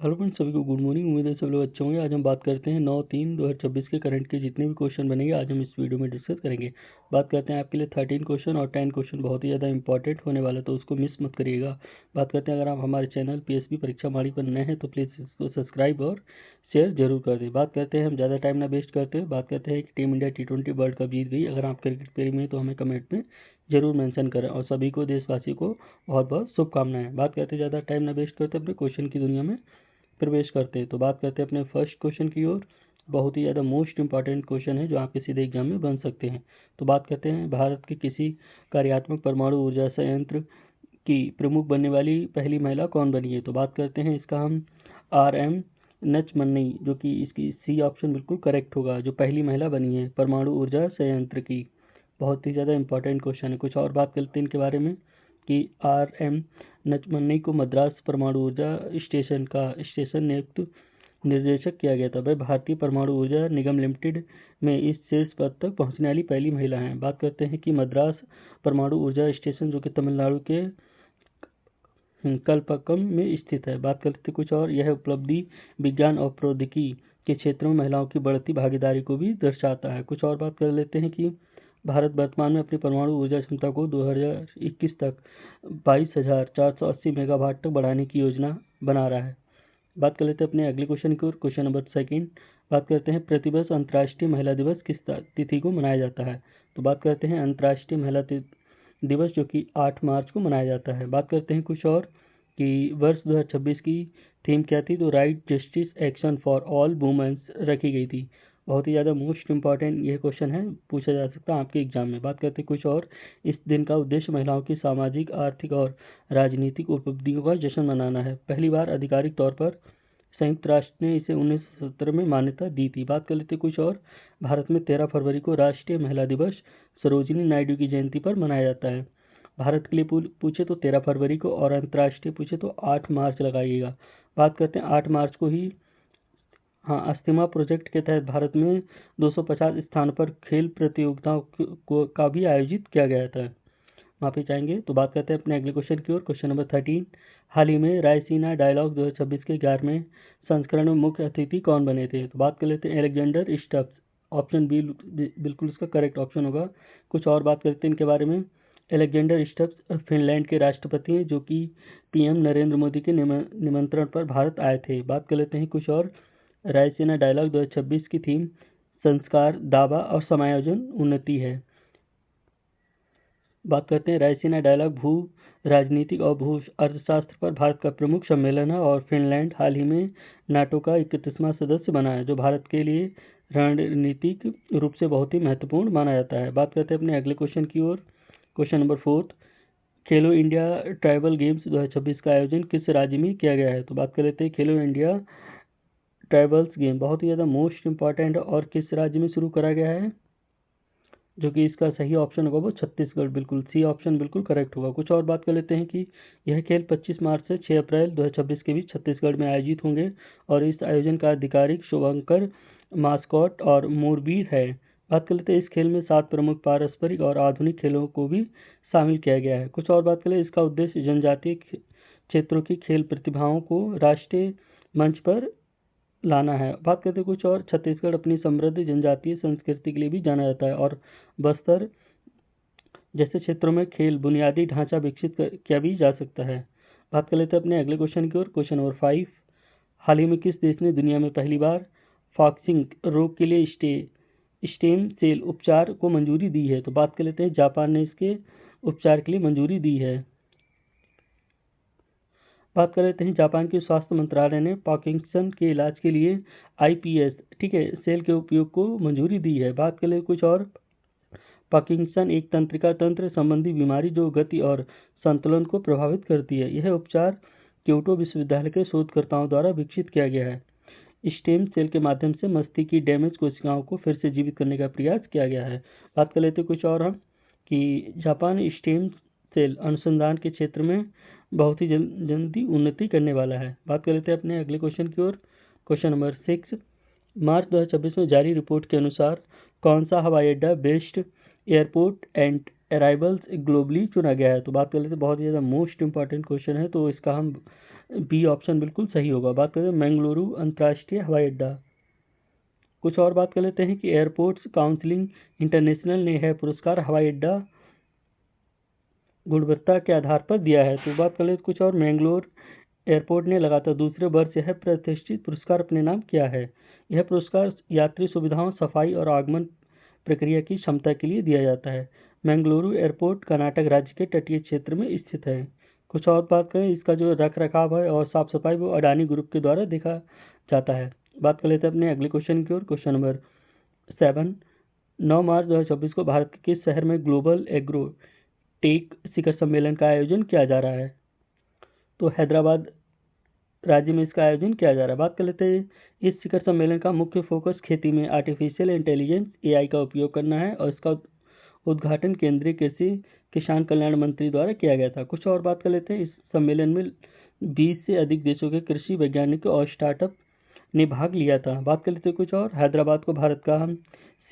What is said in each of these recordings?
Hello friends, सभी को good morning. उम्मीद है सब लोग अच्छे होंगे। आज हम बात करते हैं 9/3/2026 के करंट के जितने भी क्वेश्चन बनेंगे आज हम इस वीडियो में डिस्कस करेंगे। बात करते हैं आपके लिए 13 क्वेश्चन और 10 क्वेश्चन बहुत ही ज़्यादा इंपॉर्टेंट होने वाला है, तो उसको मिस मत करिएगा। बात करते हैं, अगर आप हमारे चैनल पीएसबी परीक्षा माड़ी पर नए हैं तो प्लीज़ इसको सब्सक्राइब और शेयर जरूर कर दें। बात करते हैं, हम ज़्यादा टाइम ना वेस्ट करते हैं, बात करते हैं कि team India T20 world cup जीत गई। अगर आप क्रिकेट प्रेमी हैं तो हमें कमेंट में जरूर मेंशन करें, और सभी को, देशवासी को बहुत बहुत शुभकामनाएं। बात करते हैं, ज़्यादा टाइम ना वेस्ट करते अपने क्वेश्चन की दुनिया में प्रवेश करते हैं। तो बात करते हैं अपने फर्स्ट क्वेश्चन की ओर। बहुत ही ज़्यादा मोस्ट इंपॉर्टेंट क्वेश्चन है जो आपके सीधे एग्जाम में बन सकते हैं। तो बात करते हैं, भारत के किसी कार्यात्मक परमाणु ऊर्जा संयंत्र की प्रमुख बनने वाली पहली महिला कौन बनी है। तो बात करते हैं इसका हम RM नचमन्नी, जो कि इसकी सी ऑप्शन बिल्कुल करेक्ट होगा, जो पहली महिला बनी है परमाणु ऊर्जा संयंत्र की। बहुत ही ज़्यादा इंपॉर्टेंट क्वेश्चन है। कुछ और बात करते हैं इनके बारे में कि RM नचमन्नी को मद्रास परमाणु ऊर्जा स्टेशन का स्टेशन नियुक्त निर्देशक किया गया था। वह भारतीय परमाणु ऊर्जा निगम लिमिटेड में इस शीर्ष पद तक पहुंचने वाली पहली महिला हैं। बात करते हैं कि मद्रास परमाणु ऊर्जा स्टेशन, जो कि तमिलनाडु के कलपक्कम में स्थित है। बात करते कुछ और, यह उपलब्धि विज्ञान और प्रौद्योगिकी के क्षेत्रों में महिलाओं की बढ़ती भागीदारी को भी दर्शाता है। कुछ और बात कर लेते हैं कि भारत वर्तमान में अपनी परमाणु ऊर्जा क्षमता को 2021 तक 22,480 मेगावाट तक बढ़ाने की योजना बना रहा है। बात कर लेते हैं अपने अगले क्वेश्चन की ओर। क्वेश्चन नंबर सेकंड, बात करते हैं प्रतिवर्ष अंतर्राष्ट्रीय महिला दिवस किस तिथि को मनाया जाता है। तो बात करते हैं अंतर्राष्ट्रीय महिला दिवस, जो कि 8 मार्च को मनाया जाता है। बात करते हैं कुछ और कि वर्ष 2026 की थीम क्या थी। तो right, justice, action for all womens रखी गई थी। बहुत ही ज़्यादा मोस्ट इंपॉर्टेंट ये क्वेश्चन है, पूछा जा सकता है आपके एग्जाम में। बात करते हैं कुछ और, इस दिन का उद्देश्य महिलाओं की सामाजिक, आर्थिक और राजनीतिक उपलब्धियों का जश्न मनाना है। पहली बार आधिकारिक तौर पर संयुक्त राष्ट्र ने इसे 1970 में मान्यता दी थी। बात कर लेते हैं कुछ और, भारत में 13 फरवरी को राष्ट्रीय महिला दिवस सरोजिनी नायडू की जयंती पर मनाया जाता है। भारत के लिए पूछे तो 13 फरवरी को, और अंतर्राष्ट्रीय पूछे तो 8 मार्च लगाइएगा। बात करते हैं 8 मार्च को ही, हाँ, अस्थिमा प्रोजेक्ट के तहत भारत में 250 स्थान पर खेल प्रतियोगिताओं का भी आयोजित किया गया था। माफी चाहेंगे। तो बात करते हैं अपने अगले क्वेश्चन की ओर। क्वेश्चन नंबर 13, हाल ही में रायसीना डायलॉग 2026 के 11वें संस्करण में मुख्य अतिथि कौन बने थे। तो बात कर लेते हैं अलेक्जेंडर स्टब्स। ऑप्शन बी बिल्कुल इसका करेक्ट ऑप्शन होगा। कुछ और बात करते हैं इनके बारे में। अलेक्जेंडर स्टब्स फिनलैंड के राष्ट्रपति हैं, जो कि PM नरेंद्र मोदी के निमंत्रण पर भारत आए थे। बात कर लेते हैं कुछ और, रायसीना डायलॉग 2026 की थीम संस्कार, दावा और समायोजन उन्नति है। बात करते हैं, रायसीना डायलॉग भू राजनीतिक और भू अर्थशास्त्र पर भारत का प्रमुख सम्मेलन है, और फिनलैंड हाल ही में नाटो का 31वां सदस्य बना है, जो भारत के लिए रणनीतिक रूप से बहुत ही महत्वपूर्ण माना जाता है। बात करते हैं अपने अगले क्वेश्चन की ओर। क्वेश्चन नंबर 4, खेलो इंडिया ट्राइबल गेम्स 2026 का आयोजन किस राज्य में किया गया है। तो बात कर लेते हैं, खेलो इंडिया ट्राइबल्स गेम बहुत ही ज़्यादा मोस्ट इंपॉर्टेंट है, और किस राज्य में शुरू करा गया है, जो कि इसका सही ऑप्शन होगा वो छत्तीसगढ़। बिल्कुल सी ऑप्शन बिल्कुल करेक्ट होगा। कुछ और बात कर लेते हैं कि यह खेल 25 मार्च से 6 अप्रैल 2026 के बीच छत्तीसगढ़ में आयोजित होंगे, और इस आयोजन का आधिकारिक शुभंकर, मास्कॉट और मोरबीर है। बात कर लेते हैं, इस खेल में 7 प्रमुख पारंपरिक और आधुनिक खेलों को भी शामिल किया गया है। कुछ और बात करें, इसका उद्देश्य जनजातीय क्षेत्रों की खेल प्रतिभाओं को राष्ट्रीय मंच पर लाना है। बात करते हैं कुछ और, छत्तीसगढ़ अपनी समृद्ध जनजातीय संस्कृति के लिए भी जाना जाता है, और बस्तर जैसे क्षेत्रों में खेल बुनियादी ढांचा विकसित किया भी जा सकता है। बात कर लेते हैं अपने अगले क्वेश्चन की ओर। क्वेश्चन नंबर 5, हाल ही में किस देश ने दुनिया में पहली बार फॉक्सिंग रोग के लिए स्टेम सेल उपचार को मंजूरी दी है। तो बात कर लेते हैं, जापान ने इसके उपचार के लिए मंजूरी दी है। बात कर लेते हैं, जापान के स्वास्थ्य मंत्रालय ने पार्किंसन के इलाज के लिए IPS, ठीक है, सेल के उपयोग को मंजूरी दी है। बात कर ले कुछ और, पार्किंसन एक तंत्रिका तंत्र संबंधी बीमारी जो गति और संतुलन को प्रभावित करती है। यह उपचार क्योटो विश्वविद्यालय के शोधकर्ताओं द्वारा विकसित किया गया है। स्टेम सेल के माध्यम से मस्तिष्क की डैमेज कोशिकाओं को फिर से जीवित करने का प्रयास किया गया है। बात कर लेते कुछ और हम कि जापान स्टेम सेल अनुसंधान के क्षेत्र में बहुत ही जल्दी उन्नति करने वाला है। बात कर लेते हैं अपने अगले क्वेश्चन की ओर। क्वेश्चन नंबर 6, मार्च 2026 में जारी रिपोर्ट के अनुसार कौन सा हवाई अड्डा best airport and arrivals globally चुना गया है। तो बात कर लेते हैं, बहुत ही ज़्यादा मोस्ट इंपॉर्टेंट क्वेश्चन है, तो इसका हम बी ऑप्शन बिल्कुल सही होगा। बात करें मंगलुरु अंतर्राष्ट्रीय हवाई अड्डा। कुछ और बात कर लेते हैं कि एयरपोर्ट्स काउंसिलिंग इंटरनेशनल ने यह पुरस्कार हवाई अड्डा गुणवत्ता के आधार पर दिया है। तो बात कर लेते कुछ और, मैंगलोर एयरपोर्ट ने लगातार दूसरे वर्ष यह प्रतिष्ठित पुरस्कार अपने नाम किया है। यह पुरस्कार यात्री सुविधाओं, सफाई और आगमन प्रक्रिया की क्षमता के लिए दिया जाता है। मैंगलुरु एयरपोर्ट कर्नाटक राज्य के तटीय क्षेत्र में स्थित है। कुछ और बात करें, इसका जो रख रखाव है और साफ सफाई वो अडानी ग्रुप के द्वारा देखा जाता है। बात कर लेते हैं अपने अगले क्वेश्चन की ओर। क्वेश्चन नंबर 7, 9 मार्च 2024 को भारत के किस शहर में ग्लोबल एग्रो टेक शिखर सम्मेलन का आयोजन किया जा रहा है? तो हैदराबाद राज्य में इसका आयोजन किया जा रहा है। बात कर लेते हैं, इस शिखर सम्मेलन का मुख्य फोकस खेती में आर्टिफिशियल इंटेलिजेंस एआई का उपयोग करना है और इसका उद्घाटन केंद्रीय कृषि किसान कल्याण मंत्री द्वारा किया गया था। कुछ और बात कर लेते हैं, इस सम्मेलन में 20 से अधिक देशों के कृषि वैज्ञानिकों और स्टार्टअप ने भाग लिया था। बात कर लेते हैं कुछ और, हैदराबाद को भारत का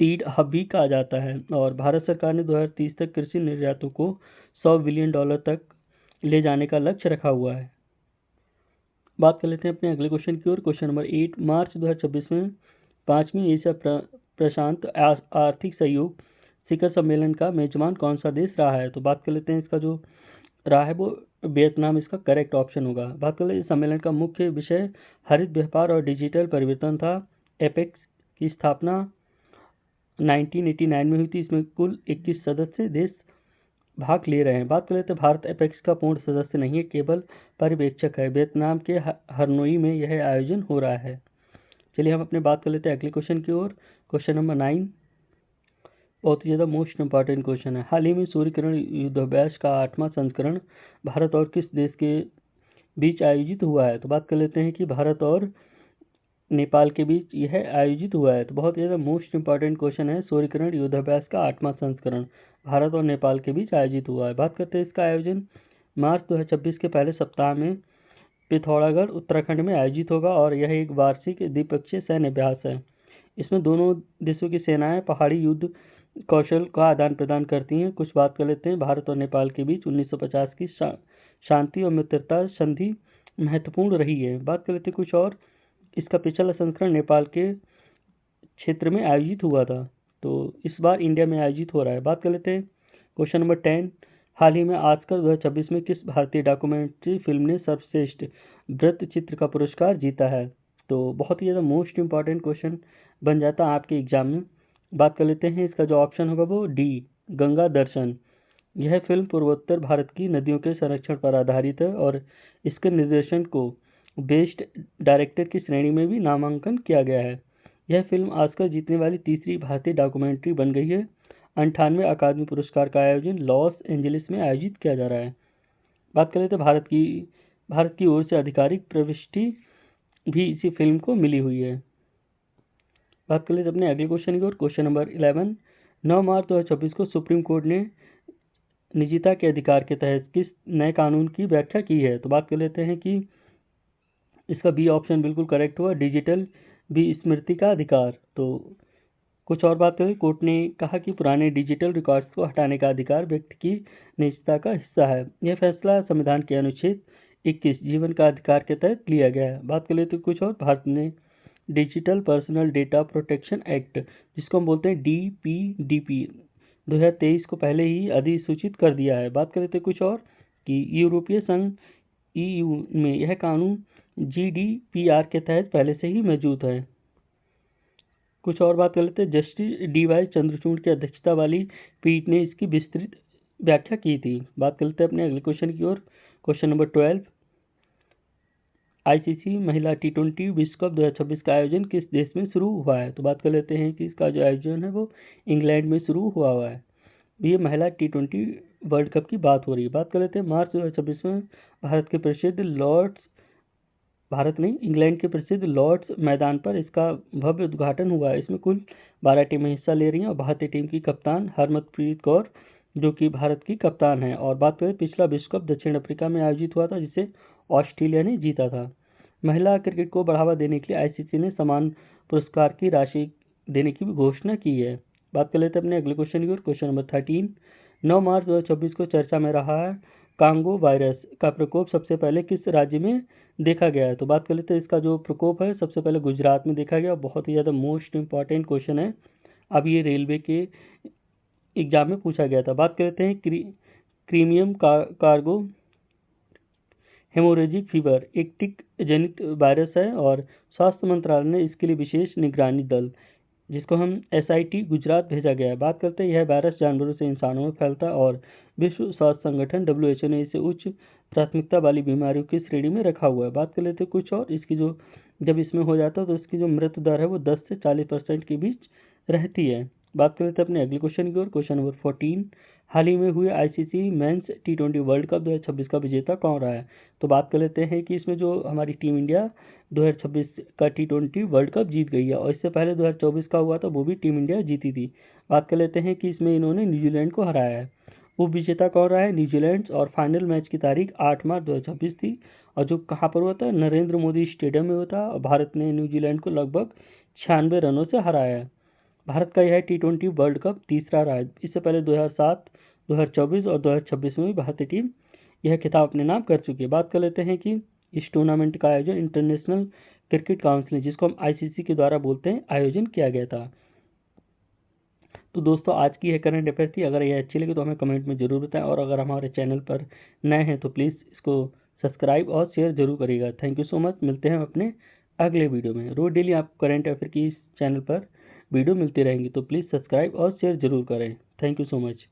सीड हब भी कहा जाता है और भारत सरकार ने 2030 तक कृषि निर्यातों को $100 बिलियन तक ले जाने का लक्ष्य रखा हुआ है। बात कर लेते हैं अपने अगले क्वेश्चन की ओर। क्वेश्चन नंबर 8, मार्च 2026 में 5वीं एशिया प्रशांत आर्थिक सहयोग शिखर सम्मेलन का मेजबान कौन सा देश रहा है? तो बात कर लेते हैं, इसका जो रहा है वो वियतनाम इसका करेक्ट ऑप्शन होगा। बात कर लेते हैं, सम्मेलन का मुख्य विषय हरित व्यापार और डिजिटल परिवर्तन था। एपेक्स की स्थापना 1989 में हुई थी। इसमें कुल 21 सदस्य देश भाग ले रहे हैं। बात कर लेते हैं, भारत एपेक्स का पूर्ण सदस्य नहीं है, केवल पर्यवेक्षक है। वियतनाम के हनोई में यह आयोजन हो रहा है। चलिए हम अपने बात कर लेते हैं अगले क्वेश्चन की ओर। क्वेश्चन नंबर 9 बहुत ही ज़्यादा मोस्ट इंपॉर्टेंट क्वेश्चन है। हाल ही में सूर्य किरण युद्धाभ्यास का 8वां संस्करण भारत और किस देश के बीच आयोजित हुआ है? तो बात कर लेते हैं कि भारत और नेपाल के बीच यह आयोजित हुआ है। तो बहुत ज़्यादा मोस्ट इंपॉर्टेंट क्वेश्चन है, सूर्य किरण युद्धाभ्यास का 8वां संस्करण भारत और नेपाल के बीच आयोजित हुआ है। बात करते हैं इसका आयोजन मार्च 2026 के पहले सप्ताह में पिथौरागढ़ उत्तराखंड में आयोजित होगा और यह एक वार्षिक द्विपक्षीय सैन्य अभ्यास है। इसमें दोनों देशों की सेनाएं पहाड़ी युद्ध कौशल का आदान प्रदान करती हैं। कुछ बात कर लेते हैं, भारत और नेपाल के बीच 1950 की शांति और मित्रता संधि महत्वपूर्ण रही है। बात कर लेते हैं कुछ और, इसका पिछला संस्करण नेपाल के क्षेत्र में आयोजित हुआ था, तो इस बार इंडिया में आयोजित हो रहा है। बात कर लेते हैं क्वेश्चन नंबर 10, हाल ही में आस्कर 2026 में किस भारतीय डॉक्यूमेंट्री फिल्म ने सर्वश्रेष्ठ वृत्त चित्र का पुरस्कार जीता है? तो बहुत ही ज़्यादा मोस्ट इंपॉर्टेंट क्वेश्चन बन जाता है आपके एग्जाम में। बात कर लेते हैं, इसका जो ऑप्शन होगा वो डी, गंगा दर्शन। यह फिल्म पूर्वोत्तर भारत की नदियों के संरक्षण पर आधारित है और इसके निर्देशन को बेस्ट डायरेक्टर की श्रेणी में भी नामांकन किया गया है। यह फिल्म ऑस्कर जीतने वाली तीसरी भारतीय डॉक्यूमेंट्री बन गई है। 98वें अकादमी पुरस्कार का आयोजन लॉस एंजलिस में आयोजित किया जा रहा है। बात करें तो भारत की ओर से आधिकारिक प्रविष्टि भी इसी फिल्म को मिली हुई है। बात कर लेते अपने अगले क्वेश्चन की ओर। क्वेश्चन नंबर 11, 9 मार्च 2026 को सुप्रीम कोर्ट ने निजता के अधिकार के तहत किस नए कानून की व्याख्या की है? तो बात कर लेते हैं कि इसका बी ऑप्शन बिल्कुल करेक्ट हुआ, डिजिटल विस्मृति का अधिकार। तो कुछ और बात करें, कोर्ट ने कहा कि पुराने डिजिटल रिकॉर्ड्स को हटाने का अधिकार व्यक्ति की निजता का हिस्सा है। यह फैसला संविधान के अनुच्छेद 21 जीवन का अधिकार के तहत लिया गया है। बात कर लेते कुछ और, भारत ने digital personal data protection act, जिसको हम बोलते हैं DPDP 2023 को पहले ही अधिसूचित कर दिया है। बात कर लेते कुछ और कि यूरोपीय संघ EU में यह कानून GDPR के तहत पहले से ही मौजूद है। कुछ और बात कर लेते हैं, जस्टिस DY चंद्रचूड़ की अध्यक्षता वाली पीठ ने इसकी विस्तृत व्याख्या की थी। बात कर लेते हैं अपने अगले क्वेश्चन की ओर। क्वेश्चन नंबर 12, ICC महिला T20 विश्व कप 2026 का आयोजन किस देश में शुरू हुआ है? तो बात कर लेते हैं कि इसका जो आयोजन है वो इंग्लैंड में शुरू हुआ है। ये महिला T20 वर्ल्ड कप की बात हो रही है। बात कर लेते हैं, मार्च 2026 में इंग्लैंड के प्रसिद्ध लॉर्ड्स मैदान पर इसका भव्य उद्घाटन हुआ है। इसमें कुल 12 टीमें हिस्सा ले रही हैं और भारतीय टीम की कप्तान हरमनप्रीत कौर जो कि भारत की कप्तान है। और बात करें, पिछला विश्व कप दक्षिण अफ्रीका में आयोजित हुआ था जिसे ऑस्ट्रेलिया ने जीता था। महिला क्रिकेट को बढ़ावा देने के लिए ICC ने समान पुरस्कार की राशि देने की भी घोषणा की है। बात कर लेते हैं अपने अगले क्वेश्चन की ओर। क्वेश्चन नंबर 13, 9 मार्च 2026 को चर्चा में रहा है कांगो वायरस का प्रकोप सबसे पहले किस राज्य में देखा गया है? तो बात कर लेते हैं, इसका जो प्रकोप है सबसे पहले गुजरात में देखा गया। बहुत ही ज़्यादा मोस्ट इंपॉर्टेंट क्वेश्चन है, अब ये रेलवे के एग्जाम में पूछा गया था। बात कर लेते हैं क्रीमियम कार्गो हेमोरेजिक फीवर एक टिक जनित वायरस है और स्वास्थ्य मंत्रालय ने इसके लिए विशेष निगरानी दल, जिसको हम SIT गुजरात भेजा गया है। बात करते हैं, यह वायरस जानवरों से इंसानों में फैलता है और विश्व स्वास्थ्य संगठन WHO ने इसे उच्च प्राथमिकता वाली बीमारियों की श्रेणी में रखा हुआ है। बात कर लेते हैं कुछ और, इसकी जो जब इसमें हो जाता है तो इसकी जो मृत्यु दर है वो 10 से 40% के बीच रहती है। बात कर लेते हैं अपने अगले क्वेश्चन की ओर। क्वेश्चन नंबर 14, हाल ही में हुए ICC mains T20 world cup 2026 का विजेता कौन रहा है? तो बात कर लेते हैं कि इसमें जो हमारी टीम इंडिया 2026 का T20 वर्ल्ड कप जीत गई है और इससे पहले 2024 का हुआ था, वो भी टीम इंडिया जीती थी। बात कर लेते हैं कि इसमें इन्होंने न्यूजीलैंड को हराया है। उप विजेता कौन रहा है? न्यूजीलैंड। और फाइनल मैच की तारीख 8 मार्च 2026 थी और जो कहाँ पर हुआ था? नरेंद्र मोदी स्टेडियम में हुआ था और भारत ने न्यूजीलैंड को लगभग 96 रनों से हराया है। भारत का यह T20 वर्ल्ड कप तीसरा रहा है। इससे पहले 2007, 2024 और 2026 में भी भारतीय टीम यह खिताब अपने नाम कर चुकी है। बात कर लेते हैं कि इस टूर्नामेंट का आयोजन इंटरनेशनल क्रिकेट काउंसिल, जिसको हम ICC के द्वारा बोलते हैं, आयोजन किया गया था। तो दोस्तों, आज की यह करंट अफेयर थी। अगर यह अच्छी लगी तो हमें कमेंट में जरूर बताएं और अगर हमारे चैनल पर नए हैं तो प्लीज़ इसको सब्सक्राइब और शेयर जरूर करिएगा। Thank you so much. मिलते हैं अपने अगले वीडियो में। रोज डेली आपको करंट अफेयर की इस चैनल पर वीडियो मिलती रहेंगी, तो प्लीज़ सब्सक्राइब और शेयर जरूर करें। Thank you so much.